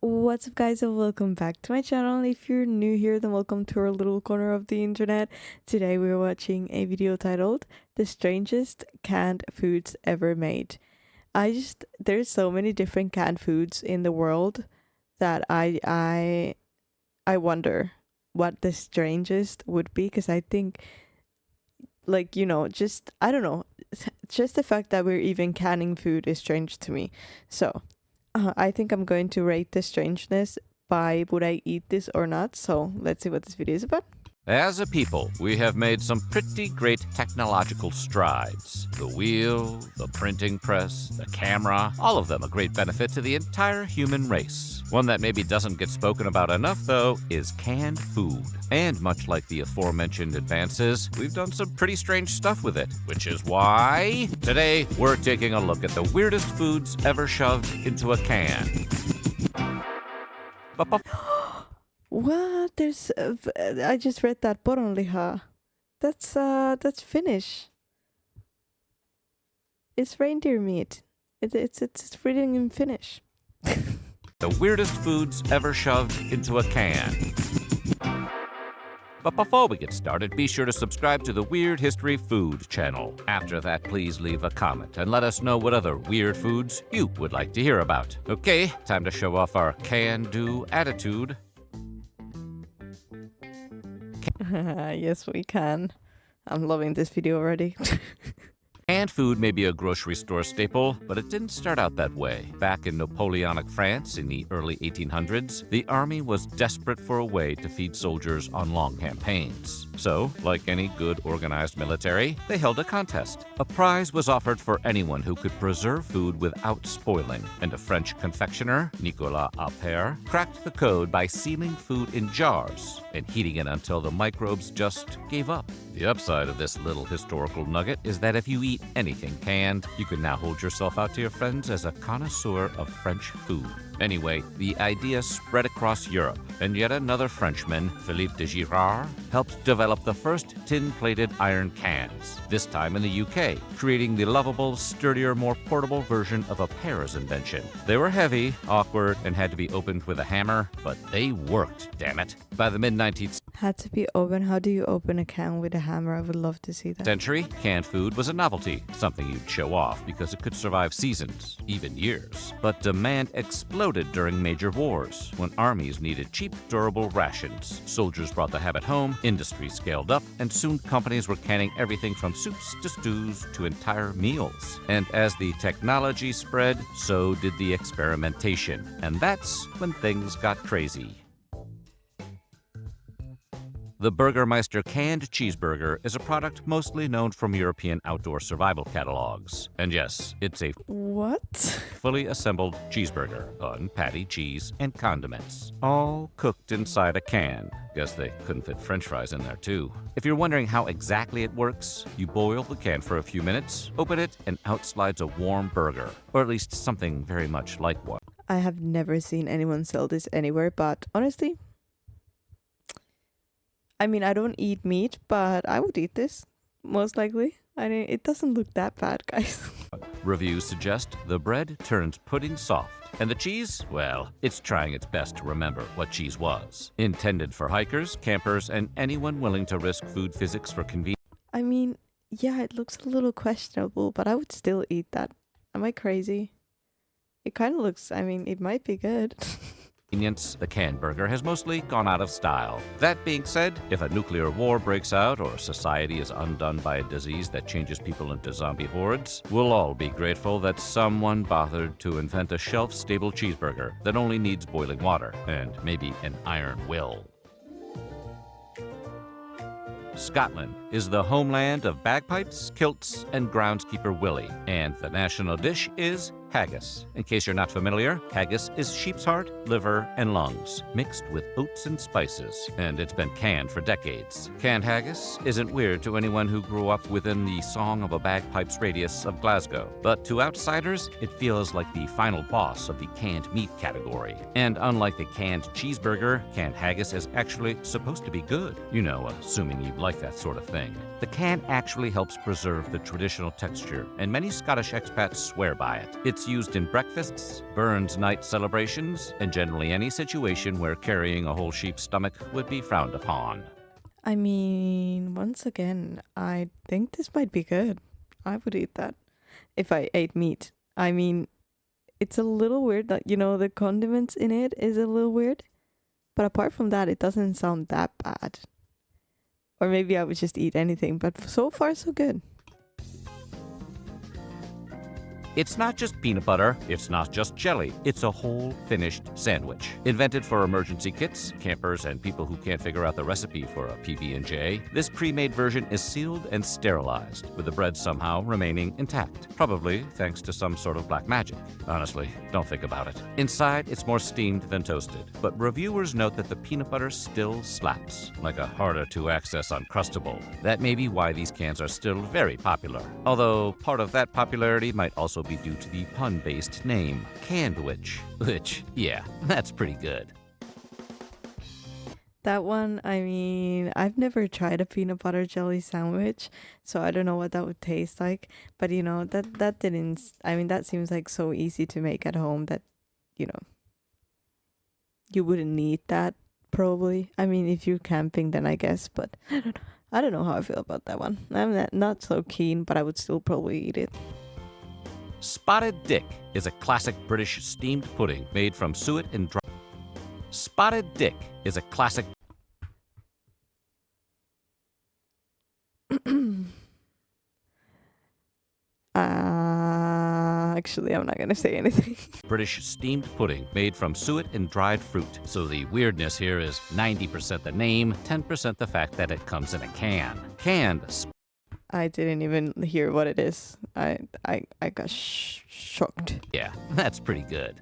What's up, guys, and welcome back to my channel. If you're new here, then welcome to our little corner of the internet. Today we're watching a video titled The Strangest Canned Foods Ever Made. There's so many different canned foods in the world that I wonder what the strangest would be, because I think, just I don't know, just the fact that we're even canning food is strange to me. So I think I'm going to rate the strangeness by would I eat this or not. So let's see what this video is about. As a people, we have made some pretty great technological strides. The wheel, the printing press, the camera, all of them a great benefit to the entire human race. One that maybe doesn't get spoken about enough, though, is canned food. And much like the aforementioned advances, we've done some pretty strange stuff with it, which is why today we're taking a look at the weirdest foods ever shoved into a can. What? I just read that poronliha. That's Finnish. It's reindeer meat. It's written in Finnish. The weirdest foods ever shoved into a can. But before we get started, be sure to subscribe to the Weird History Food channel. After that, please leave a comment and let us know what other weird foods you would like to hear about. Okay, time to show off our can-do attitude. Yes, we can. I'm loving this video already. Canned food may be a grocery store staple, but it didn't start out that way. Back in Napoleonic France in the early 1800s, the army was desperate for a way to feed soldiers on long campaigns. So, like any good organized military, they held a contest. A prize was offered for anyone who could preserve food without spoiling, and a French confectioner, Nicolas Appert, cracked the code by sealing food in jars and heating it until the microbes just gave up. The upside of this little historical nugget is that if you eat anything canned, you can now hold yourself out to your friends as a connoisseur of French food. Anyway, the idea spread across Europe, and yet another Frenchman, Philippe de Girard, helped develop the first tin-plated iron cans, this time in the UK, creating the lovable, sturdier, more portable version of Appert's invention. They were heavy, awkward, and had to be opened with a hammer, but they worked, damn it. By the mid-19th Had to be open. How do you open a can with a hammer? I would love to see that. century, canned food was a novelty, something you'd show off because it could survive seasons, even years. But demand exploded during major wars, when armies needed cheap, durable rations. Soldiers brought the habit home, industry scaled up, and soon companies were canning everything from soups to stews to entire meals. And as the technology spread, so did the experimentation. And that's when things got crazy. The Burgermeister canned cheeseburger is a product mostly known from European outdoor survival catalogs. And yes, it's a What? fully assembled cheeseburger, bun, patty, cheese, and condiments, all cooked inside a can. Guess they couldn't fit French fries in there too. If you're wondering how exactly it works, you boil the can for a few minutes, open it, and out slides a warm burger, or at least something very much like one. I have never seen anyone sell this anywhere, but honestly, I mean, I don't eat meat, but I would eat this, most likely. I mean, it doesn't look that bad, guys. Reviews suggest the bread turns pudding soft, and the cheese, well, it's trying its best to remember what cheese was. Intended for hikers, campers, and anyone willing to risk food physics for convenience. I mean, yeah, it looks a little questionable, but I would still eat that. Am I crazy? It kind of looks, I mean, it might be good. The canned burger has mostly gone out of style. That being said, if a nuclear war breaks out or society is undone by a disease that changes people into zombie hordes, we'll all be grateful that someone bothered to invent a shelf-stable cheeseburger that only needs boiling water and maybe an iron will. Scotland is the homeland of bagpipes, kilts, and groundskeeper Willie, and the national dish is haggis. In case you're not familiar, haggis is sheep's heart, liver, and lungs, mixed with oats and spices, and it's been canned for decades. Canned haggis isn't weird to anyone who grew up within the song of a bagpipe's radius of Glasgow, but to outsiders, it feels like the final boss of the canned meat category. And unlike the canned cheeseburger, canned haggis is actually supposed to be good. You know, assuming you like that sort of thing. The can actually helps preserve the traditional texture, and many Scottish expats swear by it. It's It's used in breakfasts, Burns night celebrations, and generally any situation where carrying a whole sheep's stomach would be frowned upon. I mean, once again, I think this might be good. I would eat that if I ate meat. I mean, it's a little weird that, the condiments in it is a little weird. But apart from that, it doesn't sound that bad. Or maybe I would just eat anything, but so far so good. It's not just peanut butter, it's not just jelly, it's a whole finished sandwich. Invented for emergency kits, campers, and people who can't figure out the recipe for a PB&J, this pre-made version is sealed and sterilized, with the bread somehow remaining intact. Probably thanks to some sort of black magic. Honestly, don't think about it. Inside, it's more steamed than toasted, but reviewers note that the peanut butter still slaps, like a harder-to-access Uncrustable. That may be why these cans are still very popular. Although, part of that popularity might also be due to the pun-based name, Candwich. Which, yeah, that's pretty good. That one, I mean, I've never tried a peanut butter jelly sandwich, so I don't know what that would taste like. But that didn't. I mean, that seems like so easy to make at home that, you wouldn't need that probably. I mean, if you're camping, then I guess. But I don't know how I feel about that one. I'm not so keen, but I would still probably eat it. Spotted Dick is a classic British steamed pudding made from suet and dry. Spotted Dick is a classic. Actually, I'm not gonna say anything. British steamed pudding made from suet and dried fruit. So the weirdness here is 90% the name, 10% the fact that it comes in a can. Canned. I didn't even hear what it is. I got shocked. Yeah, that's pretty good.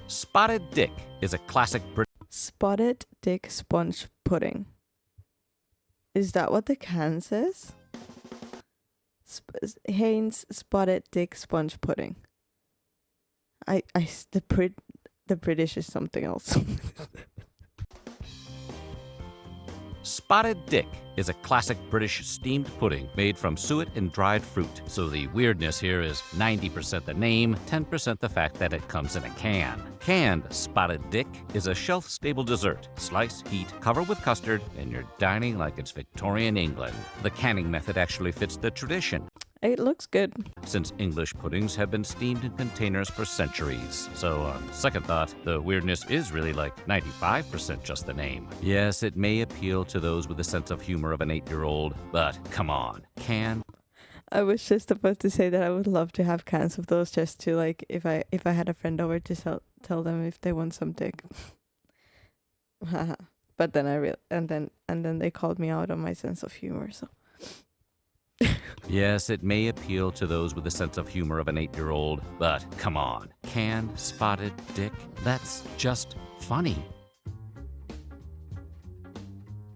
Spotted Dick is a classic British. Spotted Dick sponge pudding. Is that what the can says? Haynes Spotted Dick sponge pudding. The British is something else. Spotted Dick is a classic British steamed pudding made from suet and dried fruit. So the weirdness here is 90% the name, 10% the fact that it comes in a can. Canned Spotted Dick is a shelf-stable dessert. Slice, heat, cover with custard, and you're dining like it's Victorian England. The canning method actually fits the tradition, It looks good. since English puddings have been steamed in containers for centuries. So on second thought, the weirdness is really like 95% just the name. Yes, it may appeal to those with a sense of humor of an 8-year-old, but come on, I was just about to say that I would love to have cans of those just to if I had a friend over to tell them if they want some dick. But then and then they called me out on my sense of humor, so. Yes, it may appeal to those with a sense of humor of an 8-year-old, but come on, canned spotted dick? That's just funny.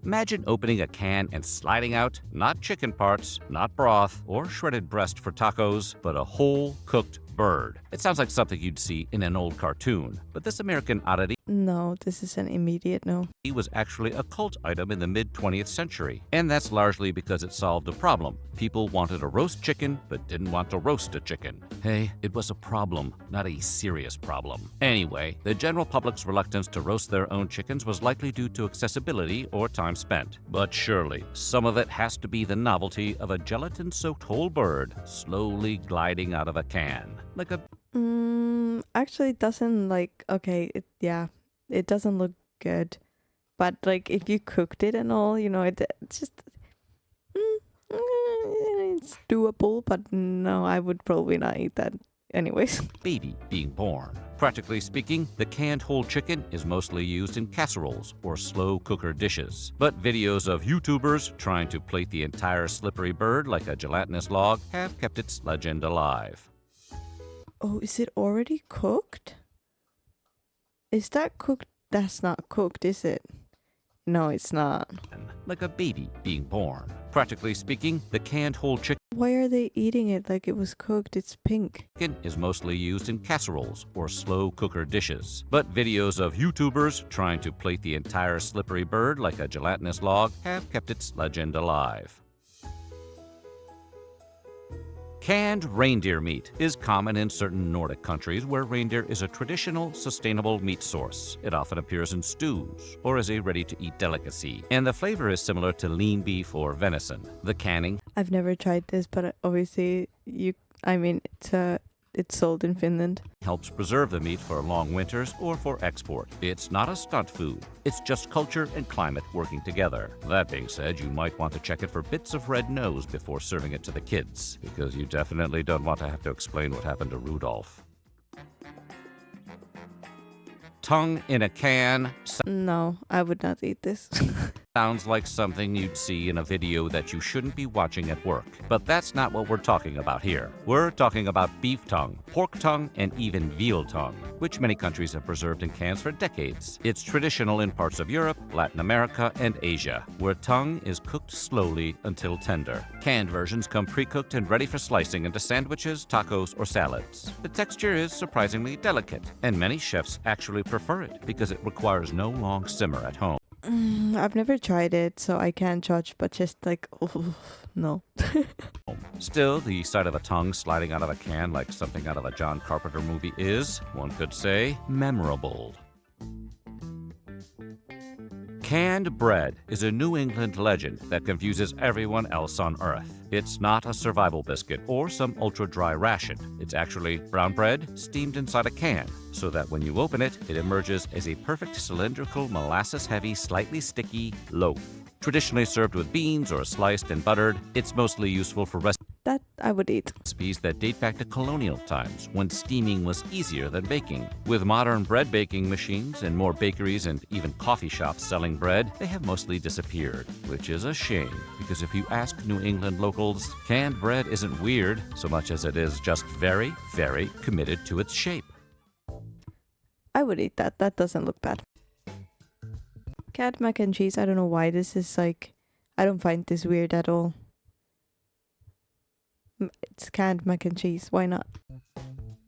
Imagine opening a can and sliding out, not chicken parts, not broth, or shredded breast for tacos, but a whole cooked bird. It sounds like something you'd see in an old cartoon, but this American oddity No, this is an immediate no. was actually a cult item in the mid-20th century, and that's largely because it solved a problem. People wanted a roast chicken, but didn't want to roast a chicken. Hey, it was a problem, not a serious problem. Anyway, the general public's reluctance to roast their own chickens was likely due to accessibility or time spent. But surely, some of it has to be the novelty of a gelatin-soaked whole bird slowly gliding out of a can. Like a Actually, it doesn't it doesn't look good. But if you cooked it and all, it's just it's doable. But no, I would probably not eat that anyways. baby being born. Practically speaking, the canned whole chicken is mostly used in casseroles or slow cooker dishes. But videos of YouTubers trying to plate the entire slippery bird like a gelatinous log have kept its legend alive. Oh, is it already cooked? Is that cooked? That's not cooked, is it? No, it's not. Like a baby being born. Practically speaking, the canned whole chicken Why are they eating it like it was cooked? It's pink. is mostly used in casseroles or slow cooker dishes. But videos of YouTubers trying to plate the entire slippery bird like a gelatinous log have kept its legend alive. Canned reindeer meat is common in certain Nordic countries where reindeer is a traditional, sustainable meat source. It often appears in stews or as a ready-to-eat delicacy, and the flavor is similar to lean beef or venison. The canning I've never tried this, but obviously it's sold in Finland. helps preserve the meat for long winters or for export. It's not a stunt food. It's just culture and climate working together. That being said, you might want to check it for bits of red nose before serving it to the kids, because you definitely don't want to have to explain what happened to Rudolph. Tongue in a can No, I would not eat this. sounds like something you'd see in a video that you shouldn't be watching at work. But that's not what we're talking about here. We're talking about beef tongue, pork tongue, and even veal tongue, which many countries have preserved in cans for decades. It's traditional in parts of Europe, Latin America, and Asia, where tongue is cooked slowly until tender. Canned versions come pre-cooked and ready for slicing into sandwiches, tacos, or salads. The texture is surprisingly delicate, and many chefs actually prefer it because it requires no long simmer at home. I've never tried it, so I can't judge, but just like, no. Still, the sight of a tongue sliding out of a can like something out of a John Carpenter movie is, one could say, memorable. Canned bread is a New England legend that confuses everyone else on Earth. It's not a survival biscuit or some ultra-dry ration. It's actually brown bread steamed inside a can, so that when you open it, it emerges as a perfect cylindrical, molasses-heavy, slightly sticky loaf. Traditionally served with beans or sliced and buttered, it's mostly useful for That I would eat. recipes that date back to colonial times, when steaming was easier than baking. With modern bread baking machines and more bakeries and even coffee shops selling bread, they have mostly disappeared, which is a shame, because if you ask New England locals, canned bread isn't weird so much as it is just very, very committed to its shape. I would eat that. That doesn't look bad. Canned mac and cheese. I don't know why this is like, I don't find this weird at all. It's canned mac and cheese. Why not?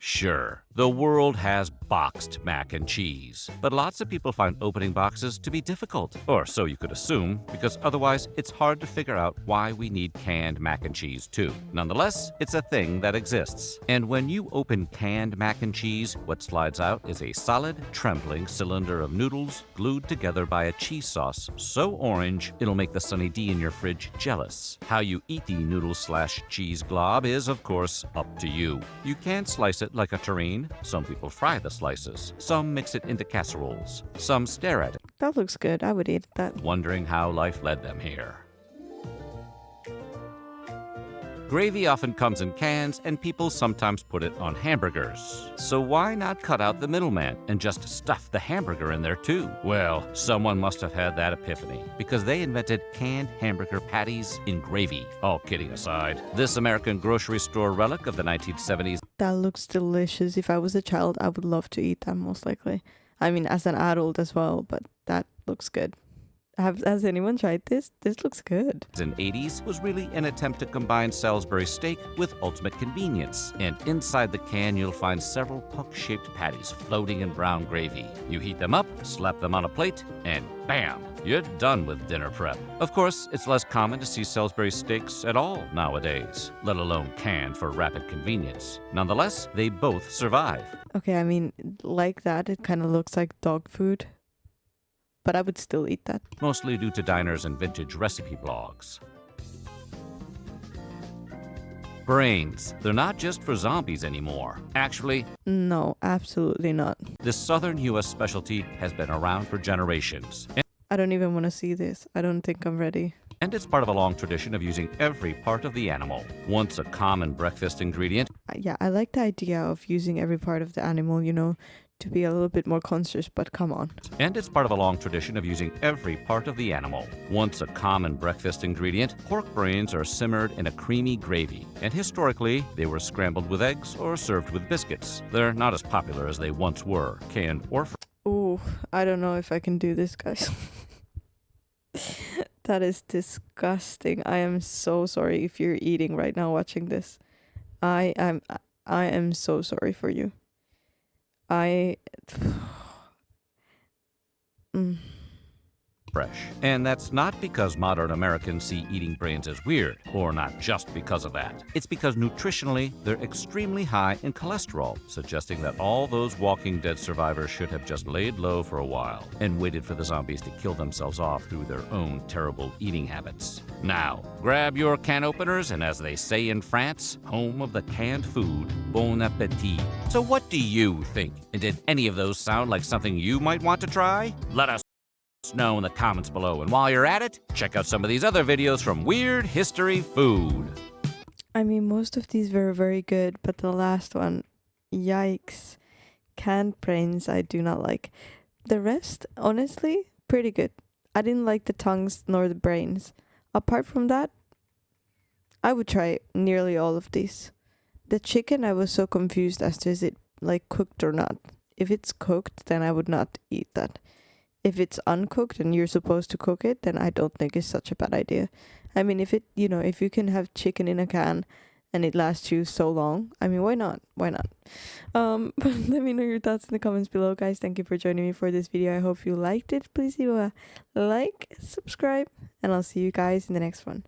Sure, the world has boxed mac and cheese, but lots of people find opening boxes to be difficult. Or so you could assume, because otherwise it's hard to figure out why we need canned mac and cheese too. Nonetheless, it's a thing that exists. And when you open canned mac and cheese, what slides out is a solid, trembling cylinder of noodles glued together by a cheese sauce so orange it'll make the Sunny D in your fridge jealous. How you eat the noodle/cheese glob is, of course, up to you. You can slice it like a terrine. Some people fry the slices. Some mix it into casseroles. Some stare at it, That looks good. I would eat that. wondering how life led them here. Gravy often comes in cans, and people sometimes put it on hamburgers. So why not cut out the middleman and just stuff the hamburger in there too? Well, someone must have had that epiphany, because they invented canned hamburger patties in gravy. All kidding aside, this American grocery store relic of the 1970s That looks delicious. If I was a child, I would love to eat that most likely. I mean, as an adult as well, but that looks good. Has anyone tried this? This looks good. and 80s was really an attempt to combine Salisbury steak with ultimate convenience. And inside the can, you'll find several puck-shaped patties floating in brown gravy. You heat them up, slap them on a plate, and bam! You're done with dinner prep. Of course, it's less common to see Salisbury steaks at all nowadays, let alone canned for rapid convenience. Nonetheless, they both survive. Okay, I mean, like that, it kind of looks like dog food. But I would still eat that. Mostly due to diners and vintage recipe blogs. Brains. They're not just for zombies anymore. Actually, No, absolutely not. this southern U.S. specialty has been around for generations. I don't even want to see this. I don't think I'm ready. And it's part of a long tradition of using every part of the animal. Once a common breakfast ingredient, Yeah, I like the idea of using every part of the animal, you know, to be a little bit more conscious, but come on. and it's part of a long tradition of using every part of the animal. Once a common breakfast ingredient, pork brains are simmered in a creamy gravy, and historically, they were scrambled with eggs or served with biscuits. They're not as popular as they once were, canned or Ooh, I don't know if I can do this, guys. That is disgusting. I am so sorry if you're eating right now watching this. I am so sorry for you. I fresh. And that's not because modern Americans see eating brains as weird, or not just because of that. It's because nutritionally, they're extremely high in cholesterol, suggesting that all those Walking Dead survivors should have just laid low for a while and waited for the zombies to kill themselves off through their own terrible eating habits. Now, grab your can openers and, as they say in France, home of the canned food, bon appetit. So what do you think? And did any of those sound like something you might want to try? Let us know in the comments below. And while you're at it, check out some of these other videos from Weird History Food. I mean, most of these were very good, but the last one, yikes. Canned brains, I do not like. The rest, honestly, pretty good. I didn't like the tongues nor the brains. Apart from that, I would try nearly all of these. The chicken, I was so confused as to is it like cooked or not. If it's cooked, then I would not eat that. If it's uncooked and you're supposed to cook it, then I don't think it's such a bad idea. I mean, if if you can have chicken in a can and it lasts you so long, I mean, why not? Why not? But let me know your thoughts in the comments below, guys. Thank you for joining me for this video. I hope you liked it. Please leave a like, subscribe, and I'll see you guys in the next one.